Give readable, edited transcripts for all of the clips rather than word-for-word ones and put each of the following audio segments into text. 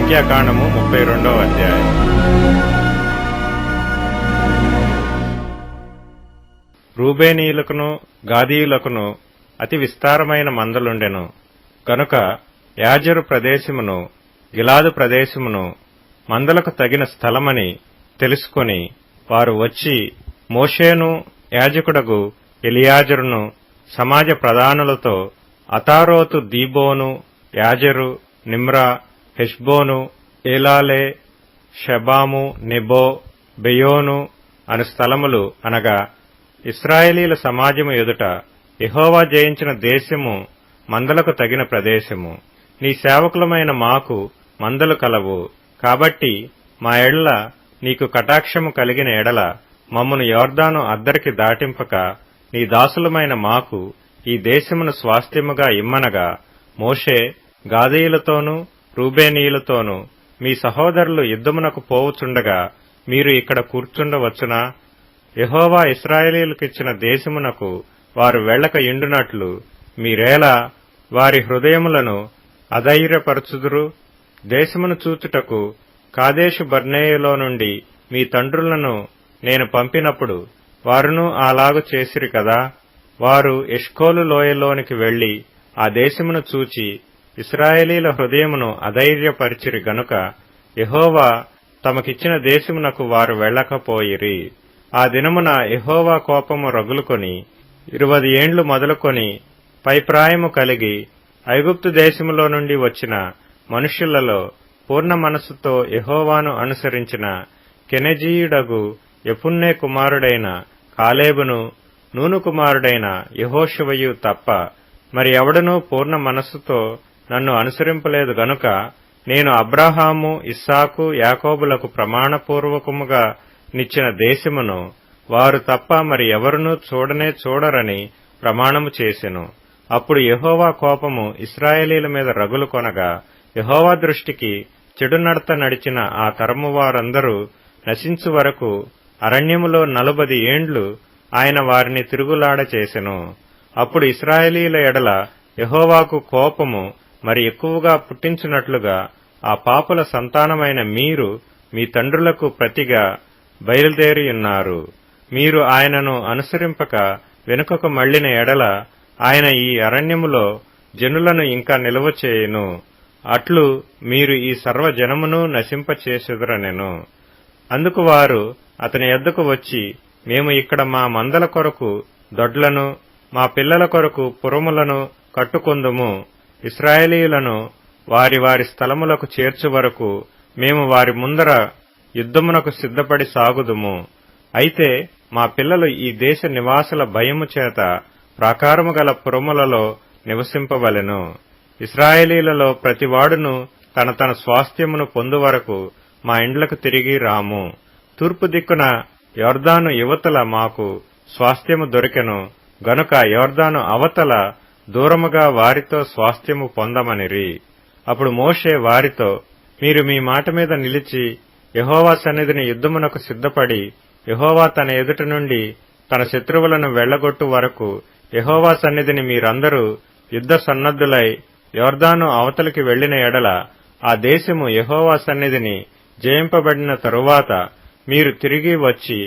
సంఖ్యాకాండము 32వ అధ్యాయం. రూబేనీయులకును గాదీయులకును అతి విస్తారమైన మందలుండెను గనుక యాజరు ప్రదేశమును గిలాదు ప్రదేశమును మందలకు తగిన స్థలమని తెలుసుకొని వారు వచ్చి మోషేను యాజకుడగు ఎలియాజరును సమాజ ప్రధానులతో అతారోతు దీబోను యాజరు నిమ్రా హెష్బోను ఏలాలే షబాము నెబో బెయోను అను స్థలములు అనగా ఇశ్రాయేలీల సమాజము ఎదుట యెహోవా జయించిన దేశము మందలకు తగిన ప్రదేశము. నీ సేవకులమైన మాకు మందలు కలవు కాబట్టి మా ఎడల నీకు కటాక్షము కలిగిన ఎడల మమ్మను యోర్దాను అద్దరికి దాటింపక నీ దాసులమైన మాకు ఈ దేశమును స్వాస్థ్యముగా ఇమ్మనగా మోషే గాదీయులతోనూ రూబేనీయులతోనూ మీ సహోదరులు యుద్ధమునకు పోవుచుండగా మీరు ఇక్కడ కూర్చుండవచ్చునా? యెహోవా ఇశ్రాయేలీయులకిచ్చిన దేశమునకు వారు వెళ్ళక యుండునట్లు మీరేలా వారి హృదయములను అధైర్యపరచుదురు? దేశమును చూచుటకు కాదేషు బర్నేయలో నుండి మీ తండ్రులను నేను పంపినప్పుడు వారును అలాగు చేసిరి కదా. వారు ఎష్కోలు లోయలోనికి వెళ్లి ఆ దేశమును చూచి ఇశ్రాయేలీల హృదయమును అధైర్యపరిచిరి గనుక యెహోవా తమకిచ్చిన దేశమునకు వారు వెళ్ళకపోయిరి. ఆ దినమున యెహోవా కోపము రగులుకొని 20 ఏండ్లు మొదలుకొని పైప్రాయము కలిగి ఐగుప్తు దేశములో నుండి వచ్చిన మనుష్యులలో పూర్ణ మనస్సుతో యెహోవాను అనుసరించిన కెనెజీయుడగు యెఫున్నె కుమారుడైన కాలేబును నూను కుమారుడైన యెహోషువయు తప్ప మరి ఎవడనూ పూర్ణ మనస్సుతో నన్ను అనుసరింపలేదు గనుక నేను అబ్రాహాము ఇస్సాకు యాకోబులకు ప్రమాణపూర్వకముగా నిచ్చిన దేశమును వారు తప్ప మరి ఎవరునూ చూడనే చూడరని ప్రమాణము చేసెను. అప్పుడు యెహోవా కోపము ఇశ్రాయేలీల మీద రగులు కొనగా యెహోవా దృష్టికి చెడు నడత నడిచిన ఆ తరము వారందరూ నశించు వరకు అరణ్యములో 40 ఏండ్లు ఆయన వారిని తిరుగులాడ చేసెను. అప్పుడు ఇశ్రాయేలీల ఎడల యెహోవాకు కోపము మరి ఎక్కువగా పుట్టించున్నట్లుగా ఆ పాపుల సంతానమైన మీరు మీ తండ్రులకు ప్రతిగా బయలుదేరియున్నారు. మీరు ఆయనను అనుసరింపక వెనుకకు మళ్లిన ఎడల ఆయన ఈ అరణ్యములో జనులను ఇంకా నిలువ చేయును. అట్లు మీరు ఈ సర్వజనమును నశింపచేసెదురనెను. అందుకు వారు అతని యొద్దకు వచ్చి, మేము ఇక్కడ మా మందల కొరకు దొడ్లను మా పిల్లల కొరకు పురములను కట్టుకొందుము. ఇశ్రాయేలీయులను వారి వారి స్థలములకు చేర్చు వరకు మేము వారి ముందర యుద్ధమునకు సిద్ధపడి సాగుదుము. అయితే మా పిల్లలు ఈ దేశ నివాసుల భయము చేత ప్రాకారము గల పురములలో నివసింపవలెను. ఇశ్రాయేలీలలో ప్రతివాడును తన తన స్వాస్థ్యమును పొందు వరకు మా ఇండ్లకు తిరిగి రాము. తూర్పు దిక్కున యోర్దాను యువతల మాకు స్వాస్థ్యము దొరికెను గనుక యోర్దాను అవతల దూరముగా వారితో స్వాస్థ్యము పొందమనిరి. అప్పుడు మోషే వారితో, మీరు మీ మాట మీద నిలిచి యెహోవా సన్నిధిని యుద్ధమునకు సిద్ధపడి యెహోవా తన ఎదుట నుండి తన శత్రువులను వెళ్లగొట్టు వరకు యెహోవా సన్నిధిని మీరందరూ యుద్ధ సన్నద్ధులై యోర్దాను అవతలికి వెళ్లిన ఎడల ఆ దేశము యెహోవా సన్నిధిని జయింపబడిన తరువాత మీరు తిరిగి వచ్చి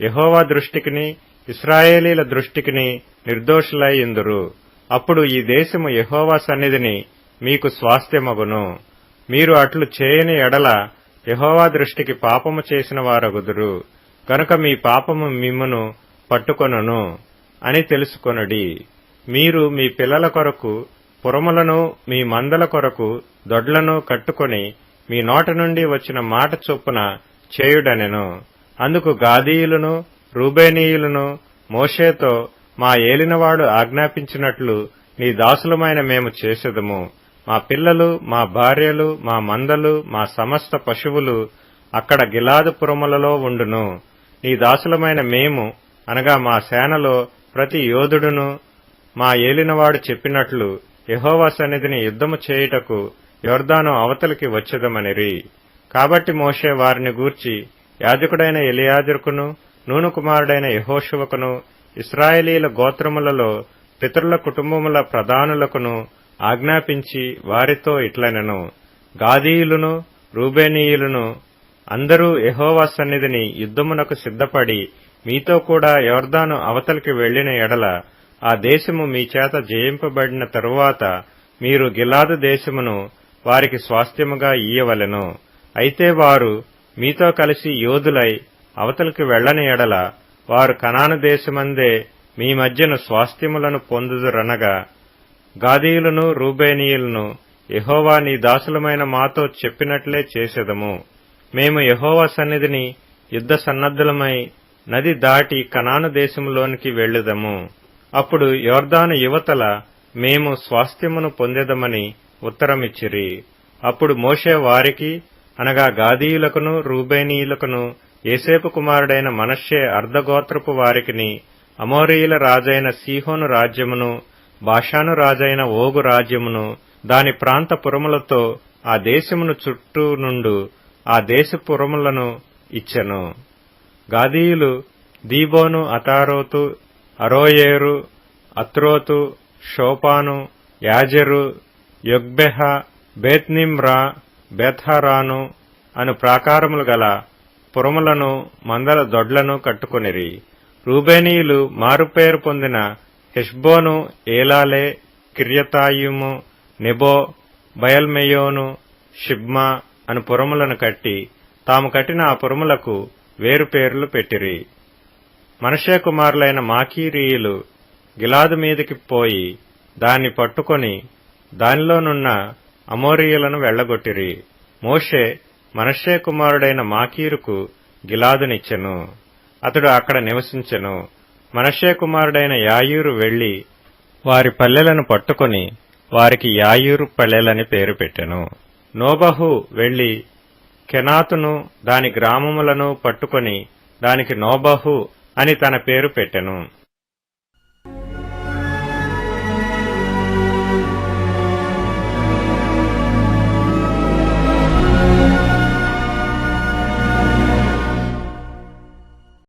యెహోవా దృష్టికిని ఇశ్రాయేలీల దృష్టికిని నిర్దోషులై ఇందురు. అప్పుడు ఈ దేశము యెహోవా సన్నిధిని మీకు స్వాస్థ్యమగును. మీరు అట్లు చేయని ఎడల యెహోవా దృష్టికి పాపము చేసిన వారగుదురు కనుక మీ పాపము మిమ్మును పట్టుకొనును అని తెలుసుకొనుడి. మీరు మీ పిల్లల కొరకు పురములను మీ మందల కొరకు దొడ్లను కట్టుకొని మీ నోట నుండి వచ్చిన మాట చొప్పున చేయుడనెను. అందుకు గాదీయులను రూబేనీయులను మోషేతో, మా ఏలినవాడు ఆజ్ఞాపించినట్లు నీ దాసులమైన మేము చేసెదము. మా పిల్లలు మా భార్యలు మా మందలు మా సమస్త పశువులు అక్కడ గిలాదు పురములలో ఉండును. నీ దాసులమైన మేము అనగా మా సేనలో ప్రతి యోధుడును మా ఏలినవాడు చెప్పినట్లు యెహోవా సన్నిధిని యుద్ధము చేయుటకు యోర్దాను అవతలికి వచ్చెదమనిరి. కాబట్టి మోషే వారిని గూర్చి యాజకుడైన ఎలియాజరుకును నూను కుమారుడైన యెహోషువకును ఇశ్రాయేలీల గోత్రములలో పితరుల కుటుంబముల ప్రధానులకును ఆజ్ఞాపించి వారితో ఇట్లనెను, గాదీయులను రూబేనీయులను అందరూ యెహోవా సన్నిధిని యుద్ధమునకు సిద్ధపడి మీతో కూడా యొర్దాను అవతలికి వెళ్లిన ఎడల ఆ దేశము మీ చేత జయింపబడిన తరువాత మీరు గిలాదు దేశమును వారికి స్వాస్థ్యముగా ఇయ్యవలెను. అయితే వారు మీతో కలిసి యోధులై అవతలికి వెళ్లని ఎడల వారు కనాను దేశమందే మీ మధ్యను స్వాస్థ్యములను పొందుదురనగా, గాదీయులను రూబేనీయులను యెహోవా నీ దాసులమైన మాతో చెప్పినట్లే చేసెదము. మేము యెహోవా సన్నిధిని యుద్ధ సన్నద్ధులమై నది దాటి కనాను దేశములోనికి వెళ్ళుదము. అప్పుడు యొర్దాను యువతల మేము స్వాస్థ్యమును పొందెదమని ఉత్తరమిచ్చిరి. అప్పుడు మోషే వారికి, అనగా గాదీయులకును రూబేనీయులకును యోసేపు కుమారుడైన మనష్షే అర్ధగోత్రపు వారికిని అమోరీయుల రాజైన సీహోను రాజ్యమును, బాషాను రాజైన ఓగు రాజ్యమును దాని ప్రాంత పురములతో ఆ దేశమును చుట్టూ నుండు ఆ దేశపురములను ఇచ్చెను. గాదీయులు దీబోను, అతారోతు, అరోయేరు, అత్రోతు, షోపాను, యాజెరు, యొగ్బెహ, బేత్నిమ్రా, బేత్హారాను అను ప్రాకారములు గల పురములను మందల దొడ్లను కట్టుకొనిరి. రూబేనీయులు మారుపేరు పొందిన హెష్బోను, ఏలాలే, కిర్యతాయిము, నెబో, బయల్మెయోను, షిబ్మా అను పురములను కట్టి తాము కట్టిన ఆ పురములకు వేరు పేర్లు పెట్టిరి. మనష్షే కుమారులైన మాకీరీయులు గిలాదు మీదికి పోయి దాన్ని పట్టుకొని దానిలోనున్న అమోరీయులను వెళ్లగొట్టిరి. మోషే మనష్షే కుమారుడైన మాకీరుకు గిలాదునిచ్చెను. అతడు అక్కడ నివసించెను. మనష్షే కుమారుడైన యాయీరు వెళ్లి వారి పల్లెలను పట్టుకొని వారికి యాయీరు పల్లెలని పేరు పెట్టెను. నోబహు వెళ్లి కెనాతును దాని గ్రామములను పట్టుకొని దానికి నోబహు అని తన పేరు పెట్టెను.